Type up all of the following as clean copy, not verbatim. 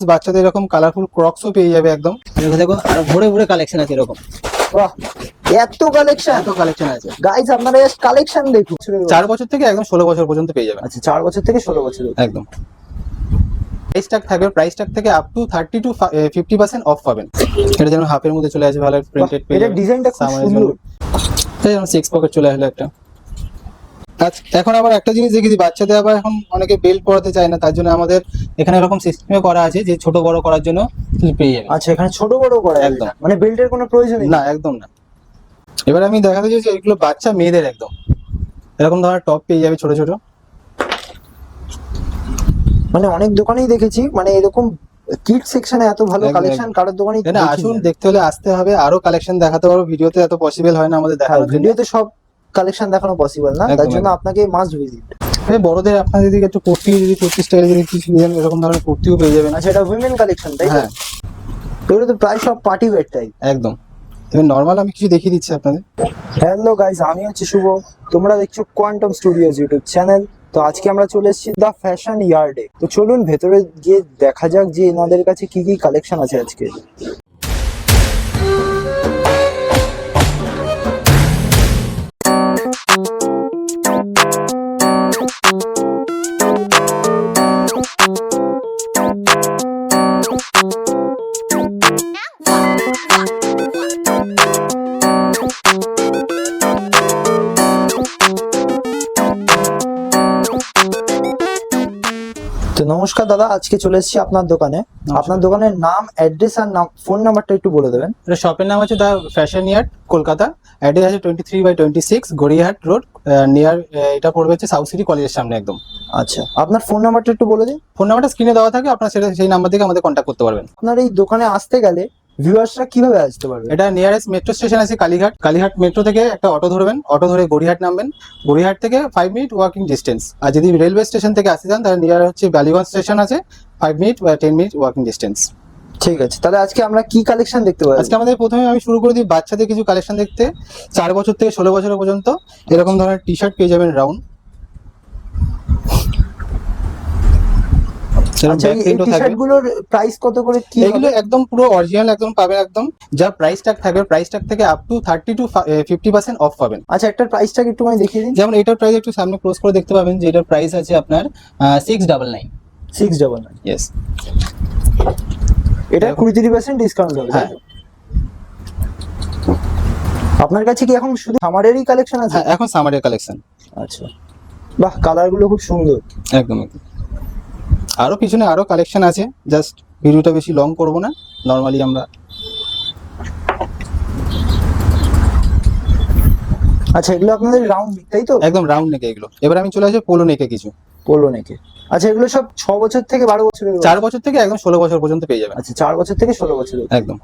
বাচ্চাদের এরকম কালারফুল ক্রক্সও পেয়ে যাবে একদম। দেখো দেখো আর ভরে ভরে কালেকশন আছে এরকম। বাহ, এত কালেকশন আছে। গাইস, আপনারা জাস্ট কালেকশন দেখুন। 4 বছর থেকে একদম 16 বছর পর্যন্ত পেয়ে যাবেন। আচ্ছা, 4 বছর থেকে 16 বছর একদম। প্রাইস ট্যাগ থাকবে আপ টু 30 to 50% অফ পাবেন। এটা যেমন হাফের মধ্যে চলে আসে, ভালো প্রিন্টেড পেয়ে এটা যাবেন। ডিজাইনটা খুব সুন্দর। যেমন 6 পকেট চলে আসলো একটা। আচ্ছা, এখন আবার একটা জিনিস দেখেছি, বাচ্চাদের আবার এখন অনেকে বেল্ট পরাতে চায় না, তার জন্য আমাদের এখানে এরকম সিস্টেমে করা আছে যে ছোট বড় করার জন্য পেয়ে যাবেন। আচ্ছা, এখানে ছোট বড় করা একদম। মানে বেল্টের কোনো প্রয়োজন নেই? না, একদম না। এবার আমি দেখাতে চাইছি এগুলো বাচ্চা মেয়েদের একদম এরকম ধরনের টপ পেয়ে যাবে ছোট ছোট। মানে অনেক দোকানেই দেখেছি, মানে এরকম কিড সেকশনে এত ভালো কালেকশন কারোর দোকানেই না, আসুন, দেখতে হলে আসতে হবে। আরো কালেকশন দেখাতে পারবো, ভিডিওতে এত পসিবল হয় না আমাদের দেখানোর জন্য। ভিডিওতে সব কালেকশন দেখানো পসিবল না, তার জন্য আপনাকে মাস্ট ভিজিট। বড়দের আপনার যদি একটু কুর্তি, যদি কুর্তি স্টাইলে যদি কিছু নেন, এরকম ধরনের কুর্তিও পেয়ে যাবেন। আচ্ছা, এটা উইমেন কালেকশন তাই? হ্যাঁ, এগুলো তো প্রায় সব পার্টি ওয়্যার টাইপ। একদম। এবার নরমাল আমি কিছু দেখিয়ে দিচ্ছি আপনাদের। হ্যালো গাইস, আমি হচ্ছে শুভ, তোমরা দেখছো কোয়ান্টাম স্টুডিওস ইউটিউব চ্যানেল। তো আজকে আমরা চলে এসেছি দ্য ফ্যাশন ইয়ার্ডে। তো চলুন ভেতরে গিয়ে দেখা যাক যে এনাদের কাছে কি কি কালেকশন আছে আজকে। তো নমস্কার দাদা, আজকে চলে এসেছি আপনার দোকানে। আপনার দোকানের নাম, অ্যাড্রেস আর নাম, ফোন নাম্বারটা একটু বলে দেবেন। এটা শপের নাম হচ্ছে the fashion yard, Kolkata. Address আছে 23/26 গড়িয়াহাট রোড, নিয়ার, এটা পড়বে হচ্ছে সাউথ সিটি কলেজের সামনে একদম। আচ্ছা, আপনার ফোন নাম্বারটা একটু বলে দিন। ফোন নাম্বারটা স্ক্রিনে দেওয়া থাকে, আপনারা সেই নাম্বার থেকে আমাদের কন্ট্যাক্ট করতে পারবেন। আপনার এই দোকানে আসতে গেলে ভিউয়ার্সরা কিভাবে আসতে পারবে? এটা নিয়ারেস্ট মেট্রো স্টেশন আছে কালীঘাট মেট্রো থেকে একটা অটো ধরবেন, অটো ধরে গড়িয়াহাট নামবেন, গড়িয়াহাট থেকে 5 মিনিট ওয়াকিং ডিস্টেন্স। আর যদি রেলওয়ে স্টেশন থেকে আসতে চান তাহলে নিয়ার হচ্ছে বালিগঞ্জ স্টেশন আছে, 5 মিনিট বা 10 মিনিট ওয়াকিং ডিস্টেন্স। ঠিক আছে, তাহলে আজকে আমরা কি কালেকশন দেখতে পাবো? আজকে আমাদের প্রথমে আমি শুরু করে দিই বাচ্চাদের কিছু কালেকশন দেখতে। 4 বছর থেকে 16 বছর পর্যন্ত এরকম ধরনের টি শার্ট পেয়ে যাবেন রাউন্ড। আচ্ছা, এই টি-শার্ট গুলোর প্রাইস কত করে কি? এগুলো একদম পুরো অরিজিনাল একদম পাবেন একদম। যা প্রাইস ট্যাগ থাকবে, প্রাইস ট্যাগ থেকে আপ টু 30 to 50% অফ পাবেন। আচ্ছা, একটা প্রাইসটা একটু মানে দেখিয়ে দিন। যেমন এটার প্রাইস একটু সামনে ক্লোজ করে দেখতে পাবেন যে এটার প্রাইস আছে আপনার 699। 699। ইয়েস। এটা 20-30% ডিসকাউন্ট হবে। হ্যাঁ। আপনার কাছে কি এখন শুধু সামারেরই কালেকশন আছে? হ্যাঁ, এখন সামারের কালেকশন। আচ্ছা, বাহ, কালার গুলো খুব সুন্দর। একদম একদম। আরো পিছনে আরো কালেকশন আছে, জাস্ট ভিডিওটা বেশি লং করব না, নরমালি আমরা। আচ্ছা, এগুলো আপনাদের রাউন্ড তাই তো? একদম রাউন্ড নেকে এগুলো। এবার আমি চলে আসি পোলো নেকে কিছু। পোলো নেকে। আচ্ছা, এগুলো সব 6 বছর থেকে 12 বছরের? 4 বছর থেকে একদম 16 বছর পর্যন্ত পেয়ে যাবেন। আচ্ছা, 4 বছর থেকে 16 বছর একদম।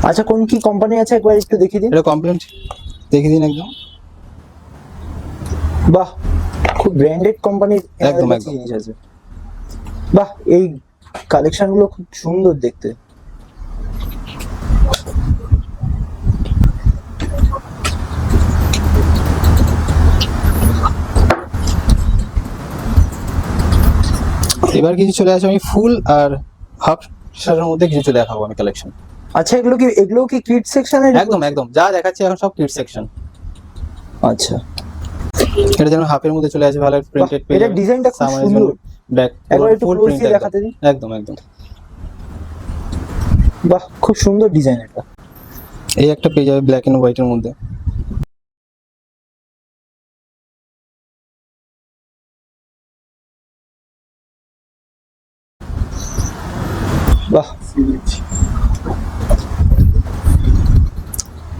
আচ্ছা, কোন কি কোম্পানি আছে একবার একটু দেখিয়ে দিন। এটা কমপ্লিট দেখিয়ে দিন একদম। বাহ, খুব ব্র্যান্ডেড কোম্পানির একদম একদম জিনিস আছে। বাহ, এই কালেকশন গুলো খুব সুন্দর দেখতে। এবার কিছু চলে আসে আমি ফুল আর হাফ শার্টের মধ্যে কিছু দেখাবো আমি কালেকশন। আচ্ছা, এগুলো কি কিড সেকশনে? একদম একদম, যা দেখাচ্ছি এখন সব কিড সেকশন। আচ্ছা, এটা যেমন হাফের মধ্যে চলে আসে, ভালো প্রিন্টেড পেয়ে এটা ডিজাইনটা খুব সুন্দর। ব্যাক একবার একটু ফুল ক্লোজলি প্রিন্ট দেখাতে দিন। একদম একদম। বাহ, খুব সুন্দর ডিজাইন এটা। এই একটা পেয়ে যাবে ব্ল্যাক এন্ড হোয়াইটের মধ্যে। বাহ,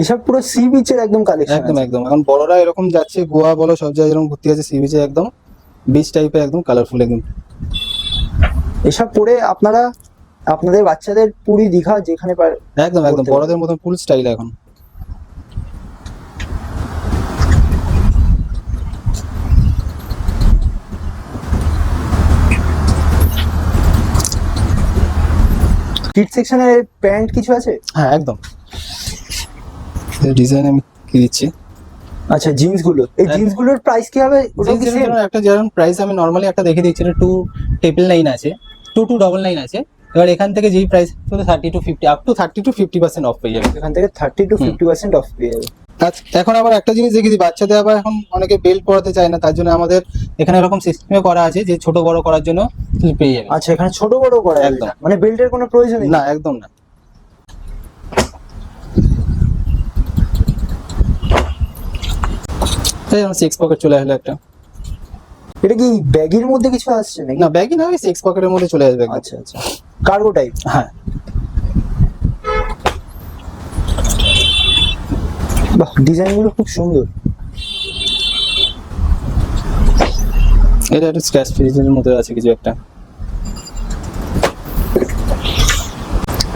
এসব পুরো সি বিচের একদম কালেকশন। একদম একদম। এখন বড়রা এরকম যাচ্ছে, গোয়া বলো সব জায়গায় এরকম ঘুরতে যাচ্ছে, সি বিচে একদম বিচ টাইপের একদম কালারফুল একদম। এসব পরে আপনারা আপনাদের বাচ্চাদের পুরী দীঘা যেখানে একদম একদম বড়দের মতন ফুল স্টাইল এখন। কিড সেকশনে প্যান্ট কিছু আছে? হ্যাঁ একদম, ডিজাইন আমি কি দিচ্ছি। আচ্ছা জিন্স গুলো, এই জিন্স গুলোর প্রাইস কি হবে? ওটা কি সেম? একটা যেরকম প্রাইস আমি নর্মালি একটা দেখে দিচ্ছি, এটা 299 আছে, 2299 আছে। এবার এখান থেকে যেই price 30 to 50 up to 30 to 50% of পেয়ে যাবে। এখান থেকে 30 to 50% অফ পেয়ে যাবে। আচ্ছা, এখন আবার একটা জিনিস দেখি দিই, বাচ্চাদের আবার এখন অনেকে বেল্ট পরাতে চায় না, তার জন্য আমাদের এখানে এরকম সিস্টেমে করা আছে যে ছোট বড় করার জন্য পেয়ে যাবে। আচ্ছা এখানে ছোট বড় করা একদম। একদম, মানে বেল্টের কোনো প্রয়োজন নেই? না, একদম না। এই আমার 6 পকেট চলে আসলো একটা। এটা কি ব্যাগের মধ্যে কিছু আসছে নাকি? না, ব্যাগই না, ওই 6 পকেটের মধ্যে চলে আসবে একদম। আচ্ছা আচ্ছা, কার্গো টাইপ। হ্যাঁ, বাহ, ডিজাইন গুলো খুব সুন্দর। এটা একটা স্ক্র্যাচ ফ্রিজের মধ্যে আছে কিছু একটা।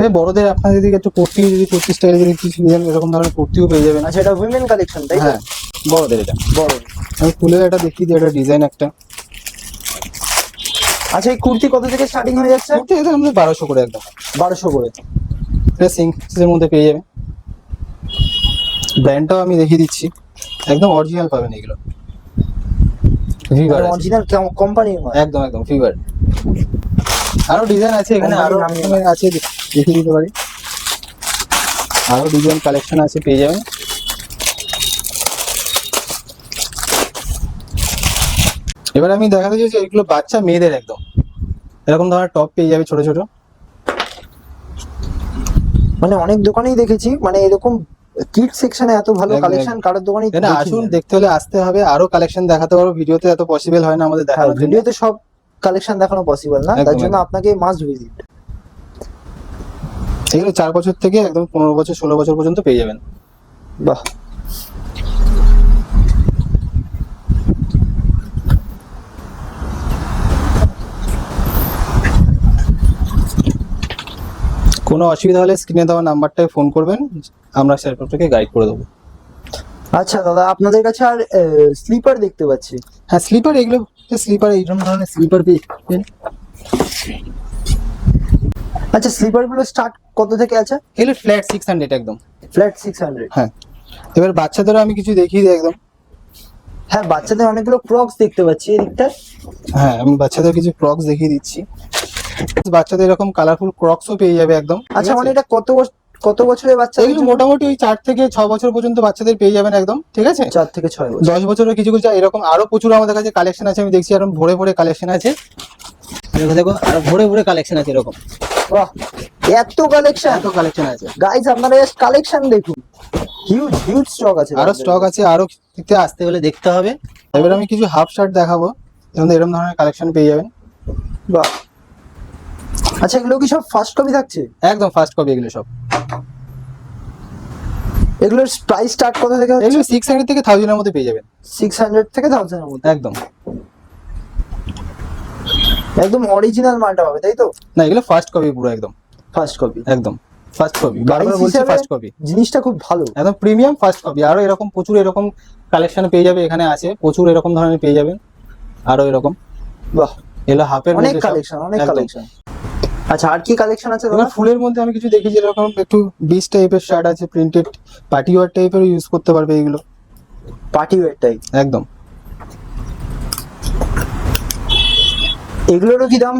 এই বড়দের আপনাদের দিকে একটু কুর্তি, যদি কুর্তি স্টাইলে যদি কিছু ডিজাইন এরকম ধরনের কুর্তিও পেয়ে যাবেন। আচ্ছা এটা উইমেন কালেকশন তাই তো? হ্যাঁ, বড়দের এটা। বড়। আমি খুলে এটা দেখিয়ে দিই, এটা ডিজাইন একটা। আচ্ছা এই কুর্তি কত থেকে স্টার্টিং হয়ে যাচ্ছে? কুর্তি এটা আমাদের 1200 করে একদম। 1200 করে। এটা সিঙ্কসের মধ্যে পেয়ে যাবে। ব্র্যান্ডটাও আমি দেখিয়ে দিচ্ছি, একদম অরিজিনাল পাবেন এগুলো। ফিভার আছে। অরিজিনাল কোম্পানির মাল। একদম একদম ফিভার। আরো ডিজাইন আছে এখানে, আরো Company আছে, দেখিয়ে দিতে পারি। আরো ডিজাইন কালেকশন আছে, পেয়ে যাবেন। এবার আমি দেখাতে চাইছি এগুলো বাচ্চা মেয়েদের একদম এরকম ধরনের টপ পেয়ে যাবে ছোট ছোট। মানে অনেক দোকানেই দেখেছি, মানে এরকম কিড সেকশনে এত ভালো একদম, কালেকশন কারোর দোকানেই না আসুন, দেখতে হলে আসতে হবে। আরো কালেকশন দেখাতে পারবো, ভিডিওতে এত পসিবল হয় না আমাদের দেখানোর জন্য। ভিডিওতে সব কালেকশন দেখানো পসিবল না, তার একদম, জন্য একদম। আপনাকে মাস্ট ভিজিট। এগুলো 4 বছর থেকে একদম 15 বছর 16 বছর পর্যন্ত পেয়ে যাবেন। বাহ, কোনো অসুবিধা হলে স্ক্রিনে দেওয়া নাম্বারটায় ফোন করবেন, আমরা সেরপরটাকে গাইড করে দেবো। আচ্ছা দাদা আপনাদের কাছে আর স্লিপার দেখতে পাচ্ছি। হ্যাঁ, স্লিপার, এগুলো স্লিপার এইরকম ধরনের স্লিপার পেয়ে। আচ্ছা স্লিপার গুলো স্টার্ট কত থেকে আছে? এগুলো ফ্ল্যাট 600 একদম। ফ্ল্যাট 600। হ্যাঁ, এবার বাচ্চাদেরও আমি কিছু দেখিয়ে দিই একদম। হ্যাঁ বাচ্চাদের অনেকগুলো ক্রক্স দেখতে পাচ্ছি এদিকটা। হ্যাঁ, আমি বাচ্চাদের কিছু ক্রক্স দেখিয়ে দিচ্ছি। বাচ্চাদের এরকম কালারফুল ক্রক্সও পেয়ে যাবে একদম। আচ্ছা মানে এটা কত বছরের বাচ্চা? এগুলো মোটামুটি ওই 4 থেকে 6 বছর পর্যন্ত বাচ্চাদের পেয়ে যাবেন একদম, ঠিক আছে? 4 থেকে 6 বছর। 10 বছরের কিছু কিছু এরকম আরো প্রচুর আমাদের কাছে কালেকশন আছে, আমি দেখছি এরকম ভরে ভরে কালেকশন আছে। দেখো দেখো, আর ভরে ভরে কালেকশন আছে এরকম। বাহ, এত কালেকশন! এত কালেকশন আছে। গাইস আপনারা জাস্ট কালেকশন দেখুন, হিউজ হিউজ স্টক আছে। আরো স্টক আছে, আরো দেখতে আসতে হলে দেখতে হবে। এবার আমি কিছু হাফ শার্ট দেখাবো, এরকম ধরনের কালেকশন পেয়ে যাবেন। বাহ, আচ্ছা এগুলো কি সব ফার্স্ট কপি থাকছে? একদম ফার্স্ট কপি এগুলো সব। এগুলোর প্রাইস স্টার্ট কত থেকে হচ্ছে? এগুলো 600 থেকে 1000 এর মধ্যে পেয়ে যাবেন। 600 থেকে 1000 এর মধ্যে। একদম। একদম অরিজিনাল মালটা পাবে তাই তো? না, এগুলো ফার্স্ট কপি পুরো একদম। First copy. একদম ফার্স্ট কপি, বারবার বলছি ফার্স্ট কপি। জিনিসটা খুব ভালো, একদম প্রিমিয়াম ফার্স্ট কপি। আরো এরকম প্রচুর এরকম কালেকশন পেয়ে যাবে, এখানে আছে প্রচুর এরকম ধরনের পেয়ে যাবেন। আরো এরকম, বাহ এগুলো হাফের অনেক মধ্যে সব। কালেকশন, অনেক একদম। কালেকশন। আচ্ছা আর কি কালেকশন আছে এবার দাদা? ফুলের মধ্যে আমি কিছু দেখি, যেরকম একটু বিচ টাইপের শার্ট আছে, প্রিন্টেড পার্টি ওয়্যার টাইপের ইউজ করতে পারবে এগুলো। পার্টি ওয়্যার টাইপ একদম। এগুলোরও কি দাম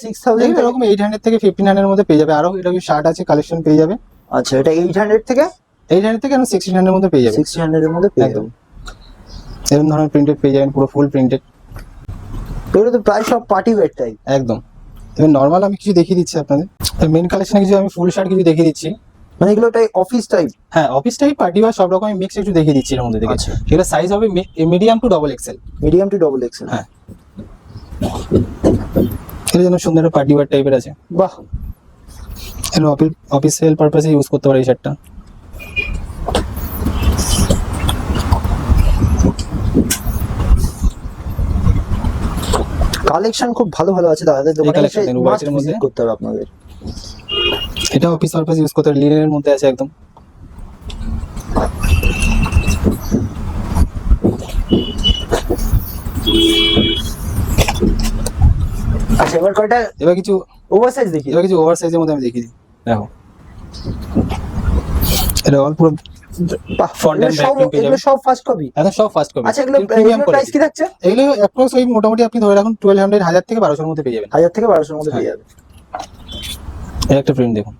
6000? এরকম 800 থেকে 1500 এর মধ্যে পেয়ে যাবে। আরো এরকম শার্ট আছে, কালেকশন পেয়ে যাবে। আচ্ছা এটা 800 থেকে 800 থেকে 1600 এর মধ্যে পেয়ে যাবে। 1600 এর মধ্যে পেয়ে একদম। যাবেন। এরকম ধরনের প্রিন্টেড পেয়ে যাবেন, পুরো ফুল প্রিন্টেড। এগুলো তো প্রায় সব পার্টি ওয়্যার টাইপ। একদম। এবার নর্মাল আমি কিছু দেখিয়ে দিচ্ছি আপনাদের। মেন কালেকশনে কিছু আমি ফুল শার্ট কিছু দেখিয়ে দিচ্ছি। মানে এগুলো অফিস টাইপ? হ্যাঁ, অফিস টাইপ, পার্টি ওয়্যার সব রকমের মিক্স একটু দেখিয়ে দিচ্ছি এর মধ্যে থেকে। আচ্ছা। এটা সাইজ হবে medium to double XL. Medium to double XL. হ্যাঁ, এর জন্য সুন্দর পার্টি ওয়্যার টাইপের আছে। বাহ, এর অফিসিয়াল পারপাসে ইউজ করতে পারে এই শার্টটা। কালেকশন খুব ভালো ভালো আছে দাদাদের দোকানে, collection এসে দেখুন, must white এর মধ্যে। visit করতে হবে আপনাদের। এটা অফিস পারপাস ইউজ করতে পারে, লিনেনের মধ্যে আছে একদম। আচ্ছা এবার কয়টা এবার কিছু ওভারসাইজ দেখি। ওভার সাইজের মধ্যে আমি দেখিয়ে দিই। দেখো, এটা অল পুরো বাহ, Front and এগুলো সব back print পেয়ে এগুলো যাবেন। সব ফার্স্ট কপি। এখন সব ফার্স্ট কপি। আচ্ছা, এগুলো প্রাইস কি থাকছে? এগুলো অ্যাপ্রক্স ওই মোটামুটি আপনি ধরে রাখুন 1200 1000 থেকে 1200 এর মধ্যে পেয়ে যাবেন। 1000 থেকে 1200 এর মধ্যে পেয়ে যাবে। এই একটা প্রিন্ট দেখুন,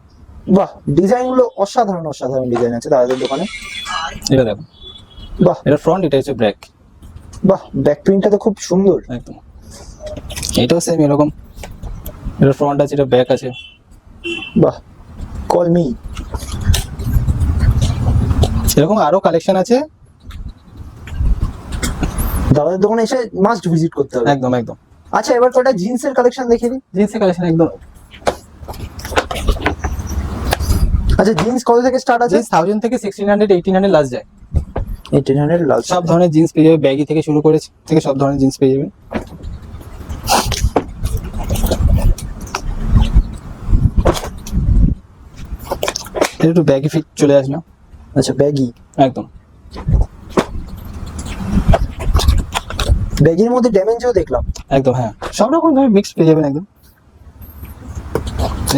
বাহ, ডিজাইন গুলো অসাধারণ অসাধারণ ডিজাইন আছে দাদাদের দোকানে। এটা দেখুন, বাহ এটা ফ্রন্ট, এটা হচ্ছে ব্যাক। বাহ, ব্যাক প্রিন্টটা তো খুব সুন্দর। একদম এটাও সেম এরকম, এটা ফ্রন্ট আছে, এটা ব্যাক আছে। বাহ, কল মি। এরকম আরো কালেকশন আছে, দাদাদের দোকানে এসে মাস্ট ভিজিট করতে হবে। একদম একদম। আচ্ছা, এবার কটা জিন্সের কালেকশন দেখিয়ে দিই। জিন্সের কালেকশন একদম। আচ্ছা, জিন্স কত থেকে স্টার্ট আছে? জিন্স 1000 থেকে 1600 1800 লাস্ট যায়। 1800 লাল। সব ধরনের জিন্স পেয়ে যাবে, ব্যাগি থেকে শুরু করে থেকে সব ধরনের জিন্স পেয়ে যাবে। এটা একটু ব্যাগি ফিট চলে আসলো। আচ্ছা, ব্যাগি। একদম ব্যাগির মধ্যে ড্যামেজও দেখলাম। একদম, হ্যাঁ সব রকম ধরনের মিক্স পেয়ে যাবেন একদম।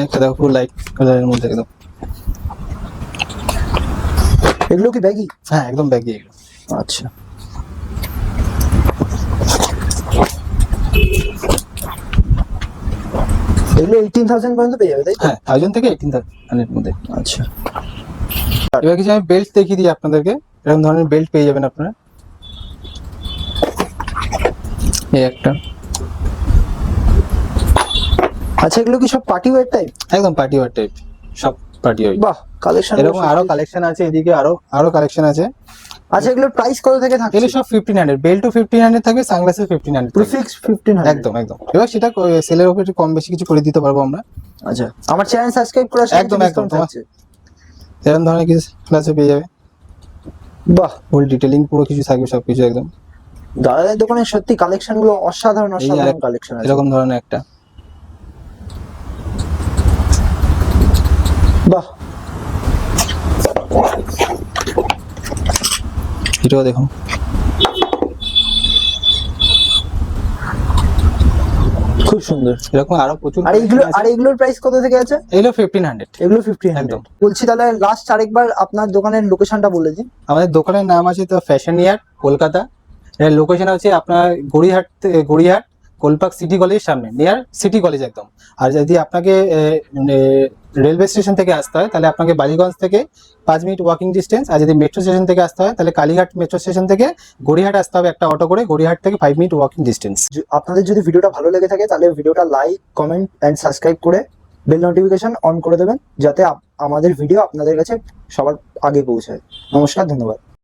একটা দেখো পুরো লাইট কালারের মধ্যে একদম। এগুলো কি ব্যাগি? হ্যাঁ একদম ব্যাগি এগুলো। আচ্ছা, এগুলো 18,000 পর্যন্ত পেয়ে যাবে, তাই তো? হ্যাঁ 1000 থেকে 18,000 এর মধ্যে। আচ্ছা, এবার কিছু আমি বেল্ট দেখিয়ে দিই আপনাদেরকে। এরকম ধরনের বেল্ট পেয়ে যাবেন আপনারা। এই একটা, আচ্ছা, এগুলো কি সব পার্টি ওয়্যার টাইপ? একদম পার্টি ওয়্যার টাইপ, সব পার্টি ওয়্যার। বাহ, কালেকশন এরকম আরো কালেকশন আছে, এদিকে আরো কালেকশন আছে। আচ্ছা, এগুলোর প্রাইস কত থেকে থাকে? এগুলো সব 1500, বেল্টও 1500 থাকবে, সানগ্লাসও 1500 থাকবে। প্রিফিক্স 1500। একদম একদম। এবার সেটা সেলের উপর একটু কম বেশি কিছু করে দিতে পারবো আমরা। আচ্ছা, আমার চ্যানেল সাবস্ক্রাইব করার সাথে একদম, একদম, discount থাকছে। এরকম ধরনের কিছু ক্লাসে পেয়ে যাবে, বাহ, ফুল ডিটেইলিং পুরো কিছু থাকবে, সবকিছু একদম। দাদাদের দোকানে সত্যি কালেকশন গুলো অসাধারণ এই অসাধারণ কালেকশন আছে। এরকম ধরনের একটা, বাহ, এটাও দেখুন। খুব সুন্দর। এরকম আরো প্রচুর। আর এগুলোর প্রাইস কত থেকে আছে? এগুলো 1500। এগুলো 1500। একদম। বলছি তাহলে লাস্ট আরেকবার আপনার দোকানের লোকেশনটা বলে দিন। আমাদের দোকানের নাম আছে তো ফ্যাশন ইয়ার কলকাতা। এর লোকেশন হচ্ছে আপনার গড়িয়াহাট কোলপাক সিটি কলেজের সামনে, নিয়ার সিটি কলেজ একদম। আর যদি আপনাকে রেলওয়ে স্টেশন থেকে আসতে হয় তাহলে আপনাকে বালিগঞ্জ থেকে 5 মিনিট ওয়াকিং ডিস্টেন্স। আর যদি মেট্রো স্টেশন থেকে আসতে হয় তাহলে কালীঘাট মেট্রো স্টেশন থেকে গড়িয়াহাট আসতে হবে একটা অটো করে, গড়িয়াহাট থেকে 5 মিনিট ওয়াকিং ডিস্টেন্স। আপনাদের যদি ভিডিওটা ভালো লেগে থাকে তাহলে ভিডিওটা লাইক, কমেন্ট এন্ড সাবস্ক্রাইব করে বেল নোটিফিকেশন অন করে দেবেন, যাতে আমাদের ভিডিও আপনাদের কাছে সবার আগে পৌঁছায়। নমস্কার, ধন্যবাদ।